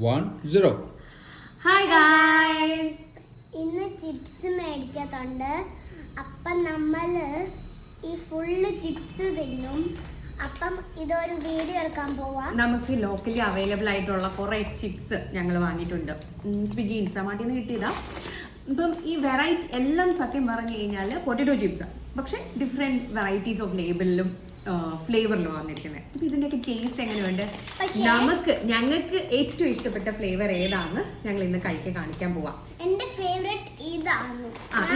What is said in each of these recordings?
1-0. Hi guys, ഇന്ന് chips മേടിച്ചിട്ടുണ്ട്. അപ്പം നമ്മൾ ഈ ഫുള്ള് ചിപ്സ് തിന്നും. അപ്പം ഇതൊരു വീഡിയോ എടുക്കാൻ പോവാം. നമുക്ക് ലോക്കലി അവൈലബിൾ ആയിട്ടുള്ള കുറെ ചിപ്സ് ഞങ്ങൾ വാങ്ങിയിട്ടുണ്ട്. സ്വിഗ്ഗി ഇൻസ്റ്റാമാർട്ടിൽ നിന്ന് കിട്ടിയതാ. ഇപ്പം ഈ വെറൈറ്റി എല്ലാം സത്യം പറഞ്ഞു കഴിഞ്ഞാൽ പൊട്ടറ്റോ ചിപ്സ്, പക്ഷെ ഡിഫറെന്റ് വെറൈറ്റീസ് ഓഫ് ലേബിളിലും ഫ്ലേവറിലും വന്നിരിക്കുന്നത്. അപ്പൊ ഇതിന്റെയൊക്കെ ടേസ്റ്റ് എങ്ങനെയുണ്ട്, ഞങ്ങൾക്ക് ഏറ്റവും ഇഷ്ടപ്പെട്ട ഫ്ലേവർ ഏതാന്ന് ഞങ്ങൾ ഇന്ന് കഴിക്കാൻ കാണിക്കാൻ പോവാം. എന്റെ ഫേവറേറ്റ് ഇതാണ്.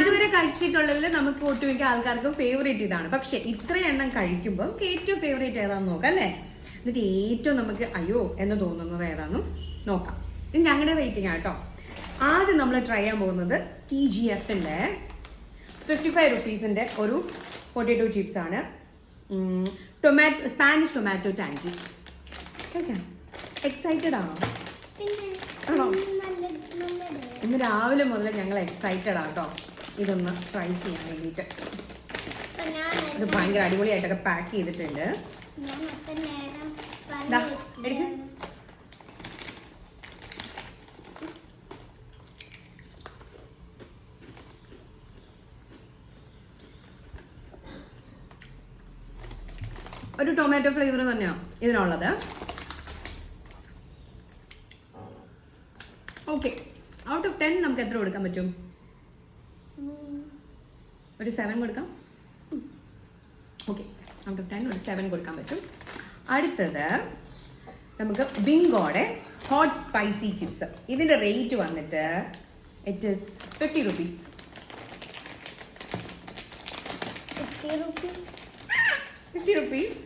ഇതുവരെ കഴിച്ചിട്ടുള്ളതിൽ നമുക്ക് ഒട്ടുമിക്ക ആൾക്കാർക്കും ഫേവറേറ്റ് ഇതാണ്. പക്ഷെ ഇത്രയും എണ്ണം കഴിക്കുമ്പോൾ നമുക്ക് ഏറ്റവും ഫേവറേറ്റ് ഏതാന്ന് നോക്കാം അല്ലേ. എന്നിട്ട് ഏറ്റവും നമുക്ക് അയ്യോ എന്ന് തോന്നുന്നത് ഏതാന്നും നോക്കാം. ഇത് ഞങ്ങളുടെ റേറ്റിംഗ് ആട്ടോ. ആദ്യം നമ്മൾ ട്രൈ ചെയ്യാൻ പോകുന്നത് TGFന്റെ 55 റുപ്പീസിന്റെ ഒരു പൊട്ടറ്റോ ചിപ്സ് ആണ്. Spanish tomato tangy. എക്സൈറ്റഡ് ആണോ? ആണോ? ഇന്ന് രാവിലെ മുതൽ ഞങ്ങൾ എക്സൈറ്റഡ് ആട്ടോ ഇതൊന്ന് ട്രൈ ചെയ്യാൻ വേണ്ടിയിട്ട്. ഇത് ഭയങ്കര അടിപൊളിയായിട്ടൊക്കെ പാക്ക് ചെയ്തിട്ടുണ്ട്. ഒരു ടൊമാറ്റോ ഫ്ലേവർ തന്നെയാണ് ഇതിനുള്ളത്. ഓക്കെ, ഔട്ട് ഓഫ് 10 നമുക്ക് എത്ര കൊടുക്കാൻ പറ്റും? ഒരു 7 കൊടുക്കാം. ഓക്കെ, ഔട്ട് ഓഫ് 10 ഒരു 7 കൊടുക്കാൻ പറ്റും. അടുത്തത് നമുക്ക് ബിങ്കോടെ ഹോട്ട് സ്പൈസി ചിപ്സ്. ഇതിന്റെ റേറ്റ് വന്നിട്ട് ഇറ്റ് ഈസ് 50 റുപ്പീസ്. 50 റുപ്പീസ്.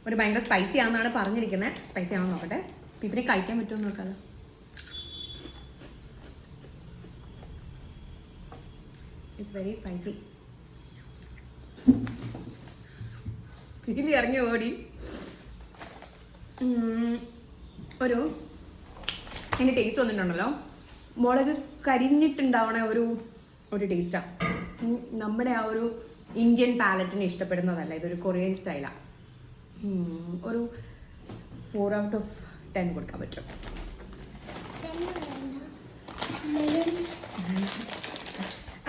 ഒരു ഭയങ്കര സ്പൈസി ആണെന്നാണ് പറഞ്ഞിരിക്കുന്നത്. സ്പൈസി ആണെന്ന് നോക്കട്ടെ. പിന്നെ കഴിക്കാൻ പറ്റുമോ നോക്കാലോ. It's very spicy. ഇതിൽ ഇറങ്ങി ഓടി ഒരു അതിന്റെ ടേസ്റ്റ് വന്നിട്ടുണ്ടല്ലോ, മുളക് കരിഞ്ഞിട്ടുണ്ടാവണ ഒരു ടേസ്റ്റാ. നമ്മുടെ ആ ഒരു ഇന്ത്യൻ പാലറ്റിന് ഇഷ്ടപ്പെടുന്നതല്ല, ഇതൊരു കൊറിയൻ സ്റ്റൈലാണ്. ഒരു 4 ഔട്ട് ഓഫ് 10 കൊടുക്കാൻ പറ്റും.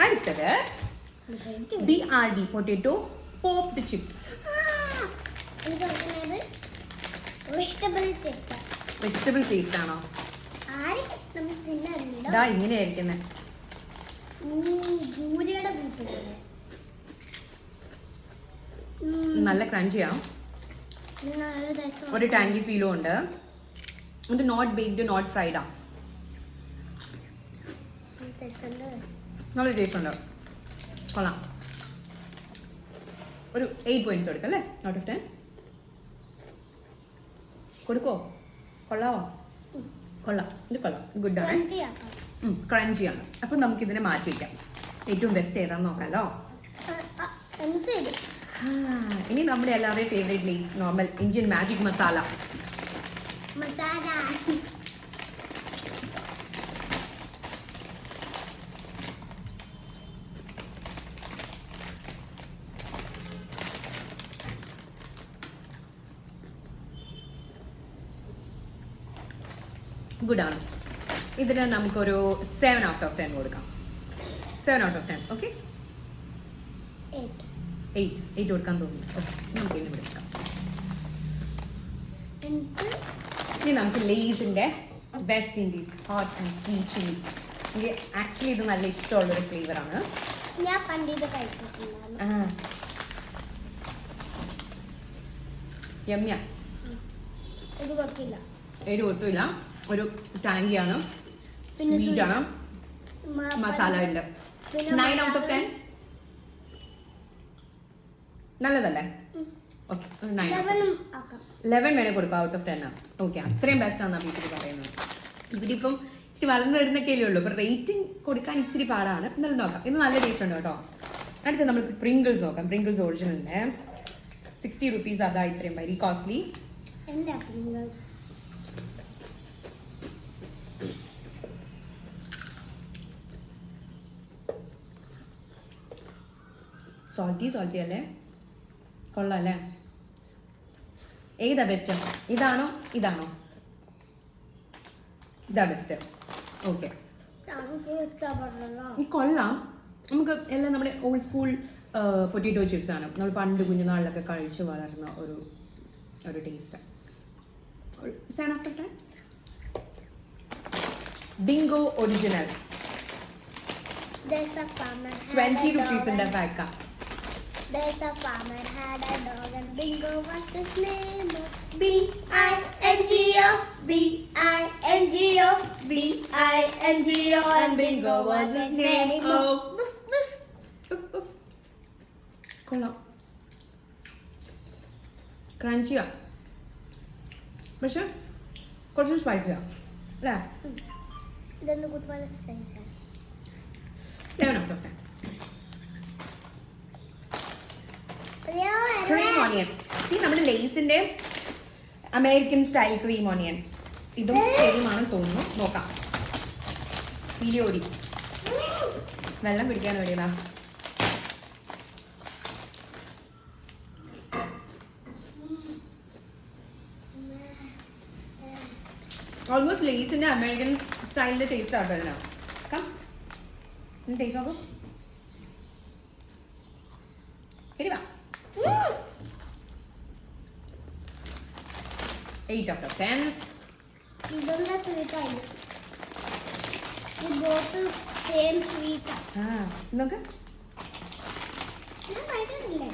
അടുത്തത് BRD potato popped chips. Vegetable taste ആണോ? ഇതാ ഇങ്ങനെയായിരിക്കുന്നത്. നല്ല ക്രഞ്ചിയാ, ഒരു ടാങ്കി ഫീലും ഉണ്ട്. ഇത് നോട്ട് ബേക്ക്ഡ് നോട്ട് ഫ്രൈഡാ. നല്ല ടേസ്റ്റ് ഉണ്ട്, കൊള്ളാം. ഒരു 8 പോയിന്റ്സ് കൊടുക്കാം അല്ലേ ഔട്ട് ഓഫ് 10. കൊടുക്കോ? കൊള്ളാവോ? കൊള്ളാം, ഇത് കൊള്ളാം, ഗുഡ് ആണ്, ക്രഞ്ചിയാണ്. അപ്പൊ നമുക്ക് ഇതിനെ മാറ്റി വയ്ക്കാം. ഏറ്റവും ബെസ്റ്റ് ഏതാന്ന് നോക്കാലോ. ഇനി നമ്മുടെ എല്ലാവരുടെയും favourite Lay's normal Indian magic masala. Good ആണ്. ഇതിന് നമുക്കൊരു 7 ഔട്ട് ഓഫ് 10 കൊടുക്കാം. 7 ഔട്ട് ഓഫ് 10. ഓക്കെ, 8 കൊടുക്കാൻ തോന്നുന്നു. ഓക്കെ, നമുക്ക് ഇനി എടുക്കാം. ഇനി നമുക്ക് ലേസിന്റെ West Indies hot and sweet chilli. എനിക്ക് ആക്ച്വലി ഇത് നല്ല ഇഷ്ടമുള്ളൊരു ഫ്ലേവർ ആണ്. യമ്മിയ. എരിവ് ഒട്ടുമില്ല, ഒരു ടാങ്കിയാണ്, സ്വീറ്റ് ആണ്, മസാല ഉണ്ട്. 9 ഔട്ട് ഓഫ് 10 നല്ലതല്ലേ? ഓക്കെ, 11 വേണേ കൊടുക്കാം ഔട്ട് ഓഫ് 10 ആണ്. ഓക്കെ, അത്രയും ബെസ്റ്റ് ആണെന്നാണ് വീട്ടിൽ പറയുന്നത്. ഇവരിപ്പം ഇച്ചിരി വളർന്നു വരുന്നൊക്കെയല്ലേ ഉള്ളൂ, അപ്പൊ റേറ്റിംഗ് കൊടുക്കാൻ ഇച്ചിരി പാടാണ്. എന്നാലും നോക്കാം, ഇത് നല്ല ടേസ്റ്റ് ഉണ്ട് കേട്ടോ. അടുത്ത് നമുക്ക് പ്രിങ്കിൾസ് നോക്കാം. പ്രിങ്കിൾസ് ഒറിജിനലിന്റെ 60 റുപ്പീസ്. അതാ ഇത്രയും വെരി കോസ്റ്റ്ലി. സോൾട്ടി അല്ലേ? കൊള്ളാം അല്ലേ? ഏതാ ബെസ്റ്റ്? ഇതാണോ ഇതാണോ? ഇതാ ബെസ്റ്റ്. ഓക്കെ, നമുക്ക് ഇഷ്ടപ്പെടണല്ലോ. ഈ കൊള്ളാം. നമുക്ക് എല്ലാം നമ്മുടെ ഓൾഡ് സ്കൂൾ പൊട്ടറ്റോ ചിപ്സ് ആണ്. നമ്മൾ പണ്ട് കുഞ്ഞുനാളിലൊക്കെ കഴിച്ച് വളർന്ന ഒരു taste. Seven of 10. Bingo original There's a farmer had 20 a rupees dog in the and- pack. There's a farmer had a dog and Bingo was his name. B-I-N-G-O, B-I-N-G-O, B-I-N-G-O, and Bingo was his name. Oh. Woof, woof. ഉഫ്, ഉഫ്. കൊള്ളാം. ക്രഞ്ചിയാ, പക്ഷെ കുറച്ച് സ്പൈസിയാ അല്ലേ? ഇതൊന്ന് കുട്ടികളെ സ്പൈസാണ്. 7 out of 10. Cream onion. നമ്മുടെ ലേസിന്റെ American style cream onion. ഇതും same ആണെന്ന് തോന്നുന്നു. നോക്കാം. ഇലിയോടി വെള്ളം പിടിക്കാൻ വേണ്ടിയതാ. ഓൾമോസ്റ്റ് ലേസിന്റെ അമേരിക്കൻ സ്റ്റൈലിന്റെ ടേസ്റ്റ് ആട്ടോ ഇതിനാ. ടേസ്റ്റ് നോക്കൂ. ശരി വാ. 8 out of 10. ഇതൊന്നും സ്വീറ്റായി. ഈ ബോട്ട് സെയിം സ്വീറ്റാ. നോക്ക്. ഞാൻ കഴിച്ചിട്ടില്ലേ?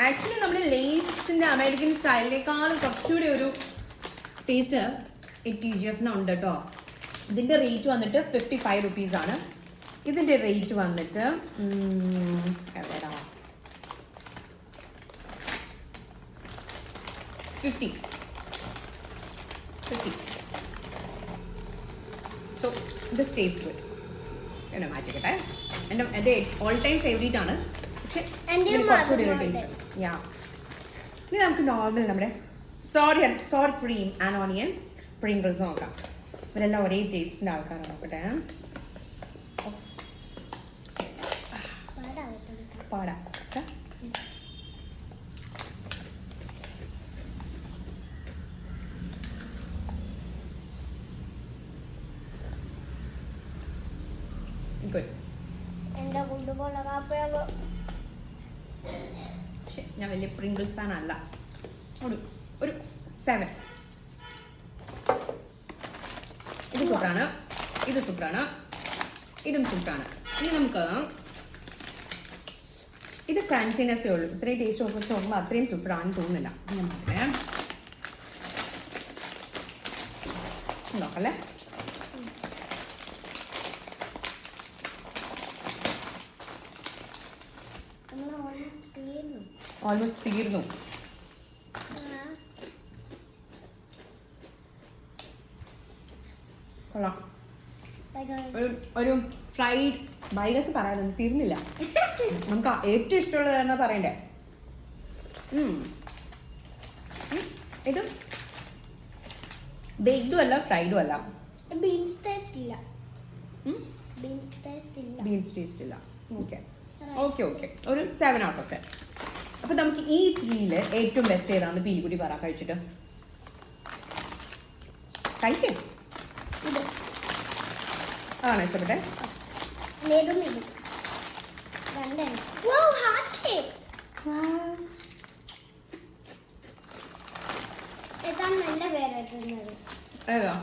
ആക്ച്വലി നമ്മുടെ ലേസിന്റെ അമേരിക്കൻ സ്റ്റൈലിനേക്കാളും കുറച്ചുകൂടി ഒരു ടേസ്റ്റ് ഈ TGF ഉണ്ട് കേട്ടോ. ഇതിന്റെ റേറ്റ് വന്നിട്ട് 55 rupees ആണ്. ഇതിന്റെ റേറ്റ് വന്നിട്ട് എവിടെയാ 50. So this taste good. എന്നെ മാറ്റിക്കട്ടെ. എൻ്റെ ഓൾ ടൈം ഫേവറേറ്റ് ആണ്. പക്ഷെ എൻ്റെ കുറച്ചുകൂടി ഒരു ടേസ്റ്റ്. യാ, ഇനി നമുക്ക് നോർമൽ നമ്മുടെ സോർ ക്രീം ആൻഡ് ഓണിയൻ പ്രിങ്കിൾസ് നോക്കാം. ഇവരെല്ലാം ഒരേ ടേസ്റ്റിന്റെ ആൾക്കാരാണ്. നോക്കട്ടെ. പാടാ. ഗുഡ്. എന്റെ കൊണ്ടുപോലെ കാപ്പയാകോ. പക്ഷെ ഞാൻ വലിയ പ്രിങ്കിൾസ് ഫാൻ അല്ല. ഒരു 7. ഇത് സൂപ്പറാണ്, ഇത് സൂപ്പറാണ്, ഇതും സൂപ്പറാണ്. ഇനി നമുക്ക് ഇത് ക്രഞ്ചിനെസ്സേ ഉള്ളൂ. ഇത്രയും ടേസ്റ്റ് വെച്ച് നോക്കുമ്പോൾ അത്രയും സൂപ്പറാണെന്ന് തോന്നുന്നില്ല. ഞാൻ പറയാം നോക്കല്ലേ. ഓൾമോസ്റ്റ് തീർന്നു. കൊള്ളാം. ഒരു ഫ്രൈഡ് ബൈഗസ് പറയാനൊന്നും തീർന്നില്ല. നമുക്ക് ഏറ്റവും ഇഷ്ടമുള്ളത് എന്നാ പറയണ്ടേ. ഇത് ബേക്ക്ഡും അല്ല ഫ്രൈഡും അല്ല. ബീൻസ് ടേസ്റ്റ് ഇല്ല. ബീൻസ് ടേസ്റ്റ് ഇല്ല. ഓക്കെ ഒരു 7 out of 10. അപ്പൊ നമുക്ക് ഈ 3 ഏറ്റവും ബെസ്റ്റ് ഏതാന്ന് പീലിക്കുട്ടി പറ കഴിച്ചിട്ട്. കഴിക്കേ അതാണ് ഇഷ്ടപ്പെട്ടെ. നല്ല പേരായിട്ടുള്ളത്. ഏതാ?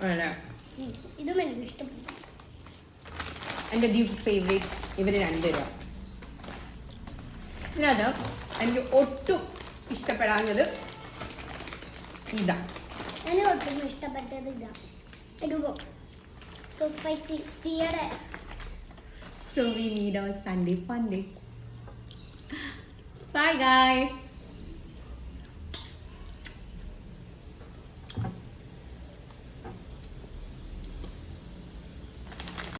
അല്ലേ, ഇതും എനിക്ക് ഇഷ്ടപ്പെട്ടു. എൻ്റെ ഫേവറേറ്റ് ഇവര് രണ്ടുപേരും. ഇതിനകത്ത് എനിക്ക് ഒട്ടും ഇഷ്ടപ്പെടാഞ്ഞത് ഇതാ. എനിക്ക് ഒട്ടും ഇഷ്ടപ്പെട്ടത് ഇതാ. ഇടുകോ so spicy theater. So we meet on Sunday fun day. Bye guys.